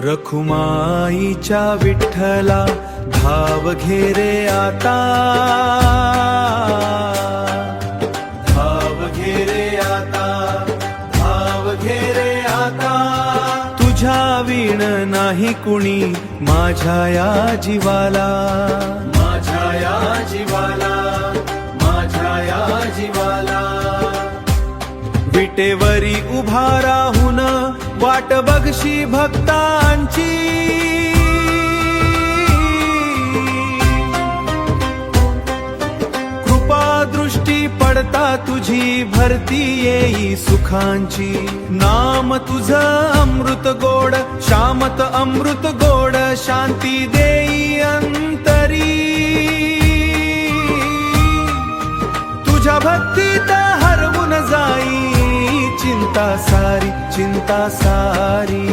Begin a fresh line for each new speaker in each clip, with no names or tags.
रखुमाईच्या विठ्ठला धाव घे रे आता, धाव घे रे आता, धाव घे रे आता. तुझ्या वीण नाही कुणी माझ्या या जीवाला, माझ्या या जीवाला, माझ्या या जीवाला. विटेवरी उभा राहून वाट बघशी भक्तांची, कृपा दृष्टी पडता तुझी भरती येई सुखांची. नाम तुझ अमृत गोड, शामत अमृत गोड, शांती देई अंतरी. तुझ्या भक्तीत हरवून जाई चिंता सारी, चिंता सारी.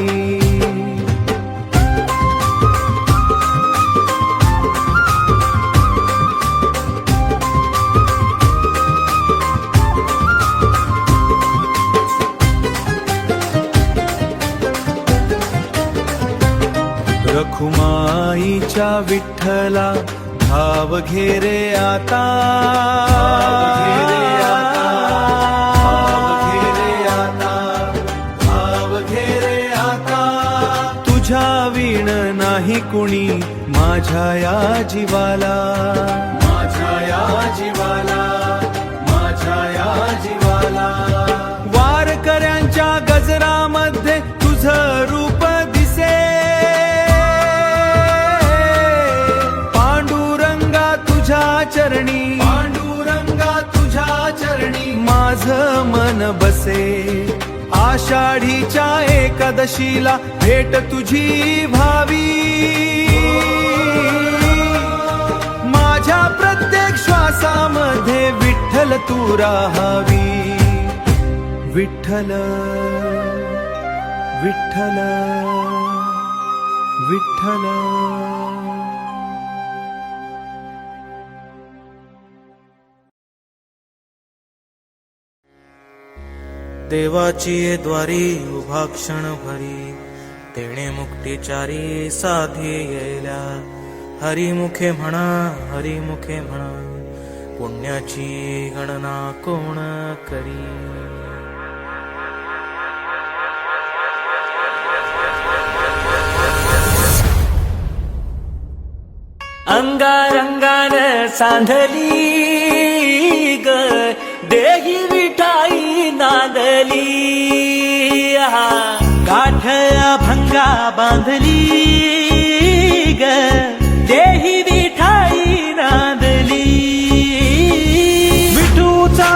रखुमाईच्या विठ्ठला धाव घे रे आता, धाव घे रे आता, धाव घे रे आता, धाव घे रे आता. तुझ्या वीण नाही कुणी माझ्या या जीवाला, माझ्या या जीवाला, माझ्या या जीवाला. वारकऱ्यांच्या गजरामध्ये तुझं रूप दिसे, चरणी पांडुरंगा तुझ्या चरणी माझं मन बसे. आषाढीच्या एकादशीला भेट तुझी भावी, माझ्या प्रत्येक श्वासामध्ये विठ्ठल तू राहावी. विठ्ठल विठ्ठल विठ्ठल.
देवाची द्वारी उभा क्षण भरी, तेणे मुक्तिचारी साधी येल्या. हरिमुखे म्हणा, हरिमुखे म्हणा, पुण्याची गणना कोण करी. अंगारंगान सांधली ग देही विठाई नांदली. गाठया भंगा बांधली ग देही विठाई नांदली. विठूचा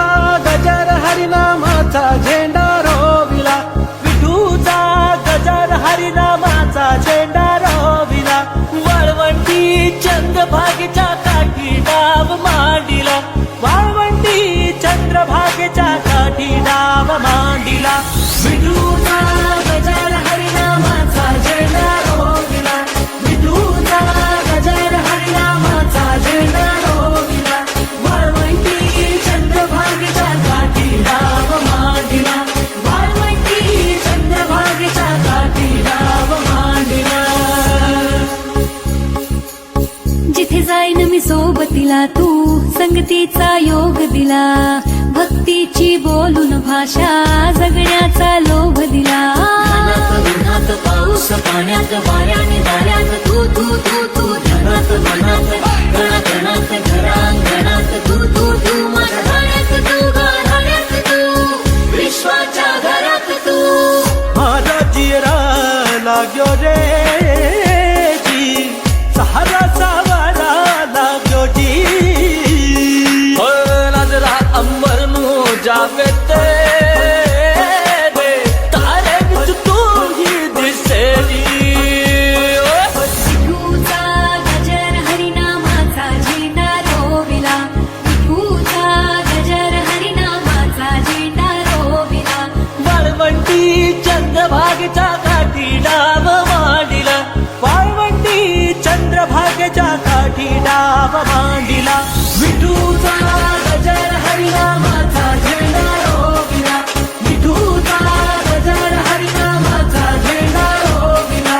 गजर हरिनामाचा झेंडा रोविला, विठूचा गजर हरिनामाचा झेंडा रोविला. वाळवंटी चंद्रभागेच्या काठी डाव मांडिला, वाळवंटी चंद्रभागेच्या काठी डाव मांडिला. विठूचा गजर हरिनामाचा झेंडा रोविला, विठूचा गजर हरिनामाचा झेंडा रोविला. वाळवंटी चंद्रभागेच्या काठी डाव मांडिला, वाळवंटी चंद्रभागेच्या काठी डाव मांडिला. जिथे जाईन मी सोबतीला तू संगतीचा योग दिला. भक्तीची बोलून भाषा जगण्याचा लोभ दिला. उन्हात पाऊस पाण्यात वाऱ्याने दाऱ्यात तू तू तू तू. धनात मनात गणात घरांगणात तू तू तू. माझ्या धाड्यात तू, गाण्यात तू, विश्वाच्या घरात तू.
माझा जिरा लाग्यो रे जी, सहारा सावरा लाग्यो जी. नजरा अंबर नू जावे ते तारे विच तू ही दिसे जी.
विठूचा गजर हरिनामाचा झेंडा रोविला, विठूचा गजर हरिनामाचा झेंडा रोविला.
वाळवंटी चंद्रभागेच्या काठी डाव मांडिला, वाळवंटी चंद्रभागेच्या काठी डाव मांडिला. विठूचा गजर हरिनामाचा झेंडा रोविला, विठूचा गजर हरिनामाचा झेंडा रोविला.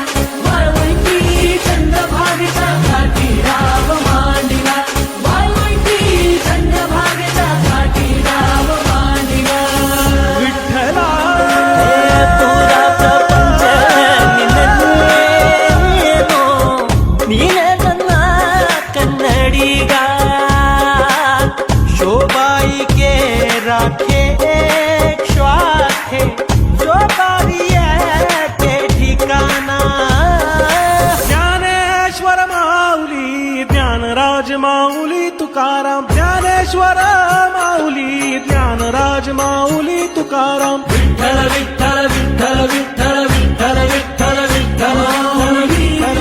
विठ्ठल विठ्ठल विठ्ठल विठ्ठल विठ्ठल विठ्ठल विठ्ठल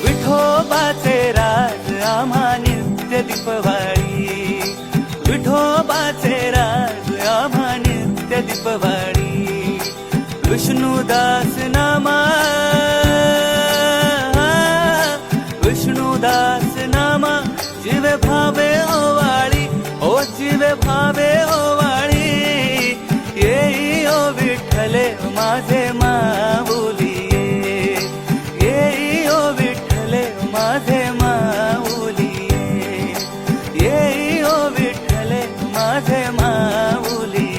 विठोबाचे राज आम्हा नित्य दीपवाळी, विठोबाचे राज आम्हा नित्य दीपवाळी. विष्णुदास नामा, विष्णुदास नामा जीवे भावे ओवाळी, ओ जीवे भावे ओवाळी. येई ओ विठ्ठले माझे माऊली, येई ओ विठ्ठले माझे माऊली, येई ओ विठ्ठले माझे माऊली.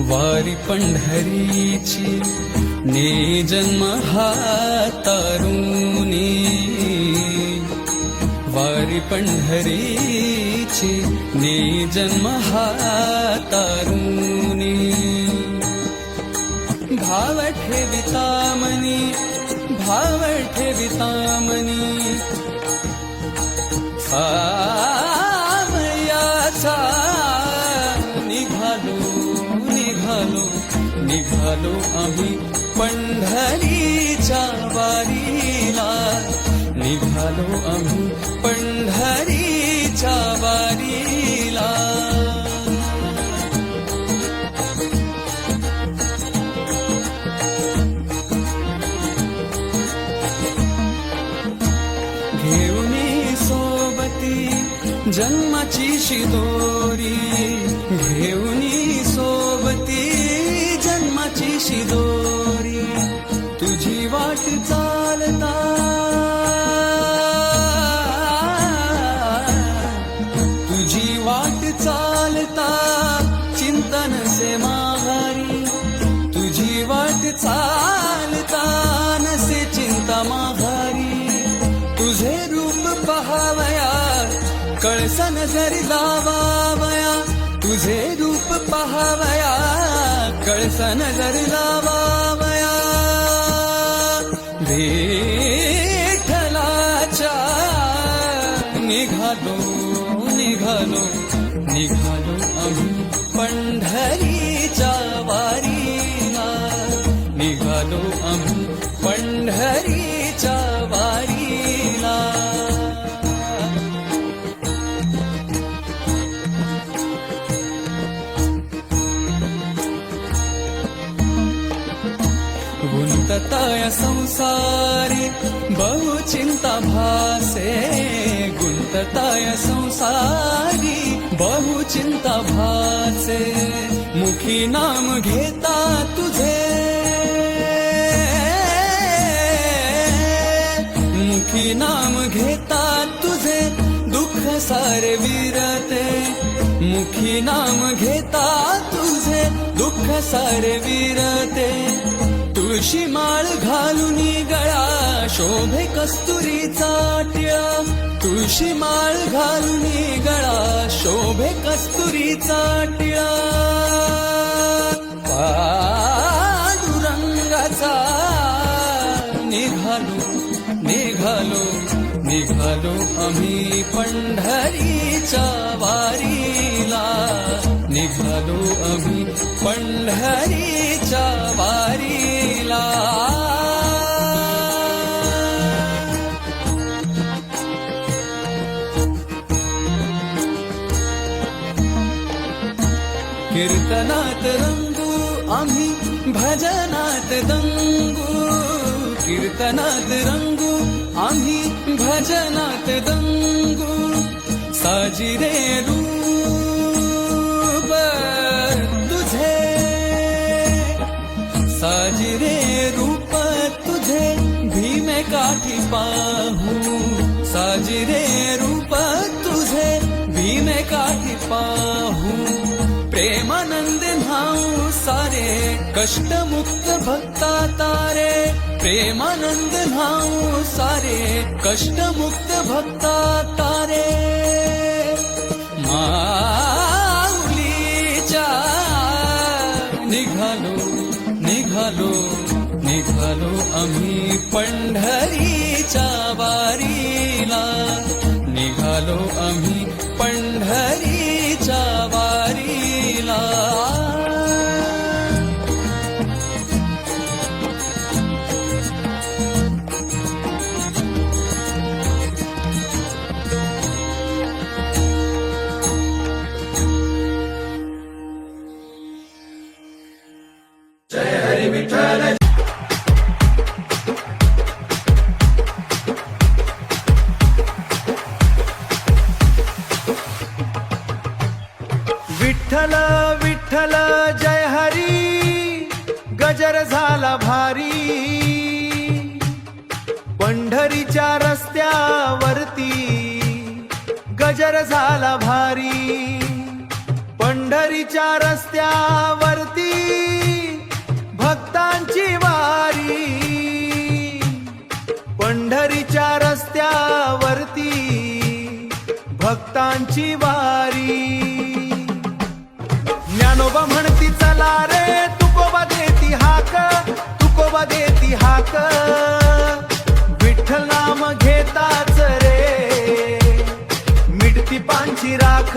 वारी पंढरीची ने जन्म हा तारुणी, वारी पंढरीची ने जन्म हा तारुणी. भाव ठेविता मनी, भाव ठेविता मनी, सावयाचा निघालो निघालो निघालो आम्ही पंढरीच्या वारीला, निघालो आम्ही पंढरीच्या वारीला. घेऊनी सोबती जन्माची शिदोरी, घेऊनी सोबती जन्माची शिदोरी. तुझी वाट चालता, तुझी वाट चालता चिंतन से माघारी, तुझी वाट चालता नसे चिंता माघारी. तुझे रूप पहावया कळसा नजरी लावावया, तुझे रूप पहावया कळसा नजरी लावावया. विठ्ठलाच्या निघालो निघालो निघालो आम्ही पंढरीच्या वारीला, निघालो आम्ही पंढरीच्या वारीला. गुंतताय संसारी बहु चिंता भासे, गुंतताय संसारी बहु चिंता भासे. मुखी नाम घेता तुझे, मुखी नाम घेता तुझे दुःख सारे विरते, मुखी नाम घेता तुझे दुःख सारे विरते. तुळशी माळ घालुनी गळा शोभे कस्तुरीचा टिळा, तुळशी माळ घालुनी गळा शोभे कस्तुरीचा टिळा. पांडुरंगाचा निघालो निघालो निघालो आम्ही पंढरीच्या वारीला, निघालो आम्ही पंढरीच्या वारीला. कीर्तनात रंगू आम्ही भजनात दंगू, कीर्तनात रंगू आम्ही भजनात दंगू साजिरे रूप तुझे साजिरे रूप तुझे भीमे काठी पाहू साजिरे रूप तुझे भीमे काठी पाहू प्रेमानंद न्हाऊ सारे कष्टमुक्त भक्ता तारे प्रेमानंद न्हाऊ सारे कष्टमुक्त भक्ता तारे माऊलीच्या निघालो निघालो निघालो आम्ही पंढरीच्या वारीला निघालो आम्ही पंढरीच्या वारीला
विठ्ठल विठ्ठल जय हरी गजर झाला भारी पंढरीच्या रस्त्यावरती गजर झाला भारी पंढरीच्या रस्त्यावरती भक्तांची वारी पंढरीच्या रस्त्यावरती भक्तांची वारी ज्ञानोबा म्हणती चला रे तुकोबा देती हाक विठ्ठल नाम घेताच रे मिटती पांची राख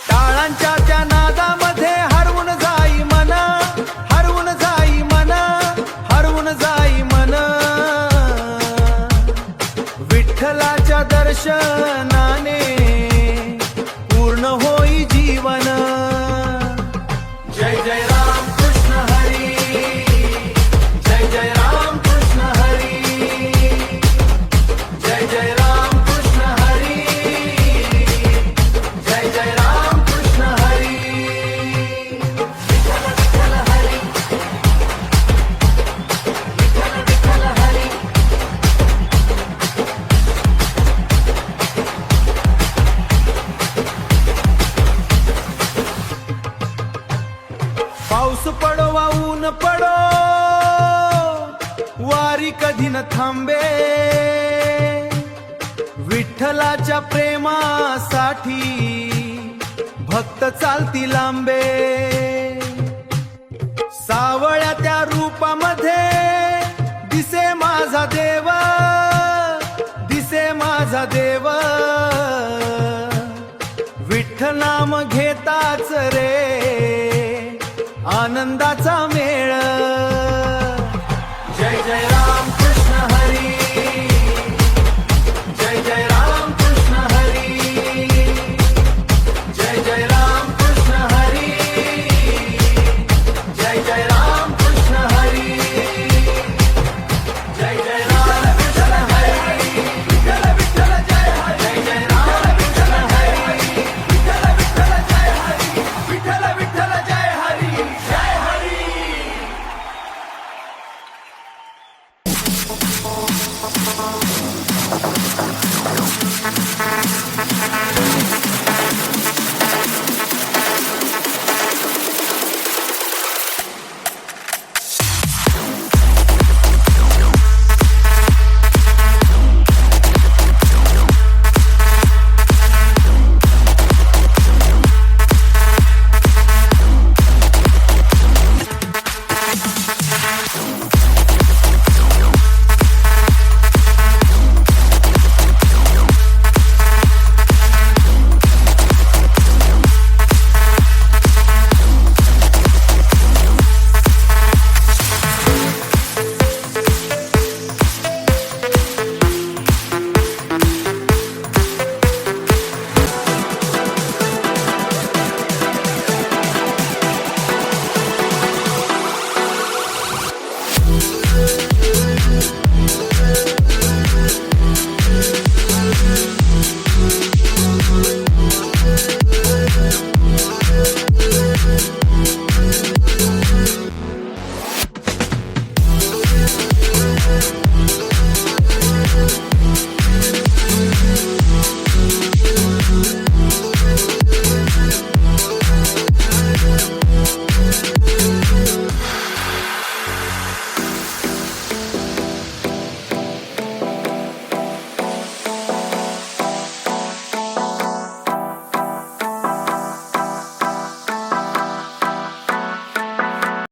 टाळांच्या त्या नादामध्ये हरवून जाई मन विठ्ठलाच्या दर्शनाने पूर्ण होई जीवन जय जय राम कृष्ण हरी जय जय राम कृष्ण हरी जय जय राम कृष्ण हरी जय जय राम कृष्ण हरी विठ्ठल विठ्ठल हरी विठ्ठल विठ्ठल हरी पाऊस पडो वा ऊन पडो वारी कधी न थांबे विठ्ठलाच्या प्रेमासाठी भक्त चालती लांबे सावळ्या त्या रूपामध्ये दिसे माझा देव विठ्ठल नाम घेताच रे आनंदाचा मेळ जय जय राम कृष्ण हरी जय जय राम कृष्ण हरी जय जय राम कृष्ण हरी जय जय राम कृष्ण हरी जय जय राम कृष्ण हरी विठ्ठल विठ्ठल जय हरी जय जय राम कृष्ण हरी विठ्ठल विठ्ठल जय हरी विठ्ठल विठ्ठल जय हरी जय हरी
Thank you.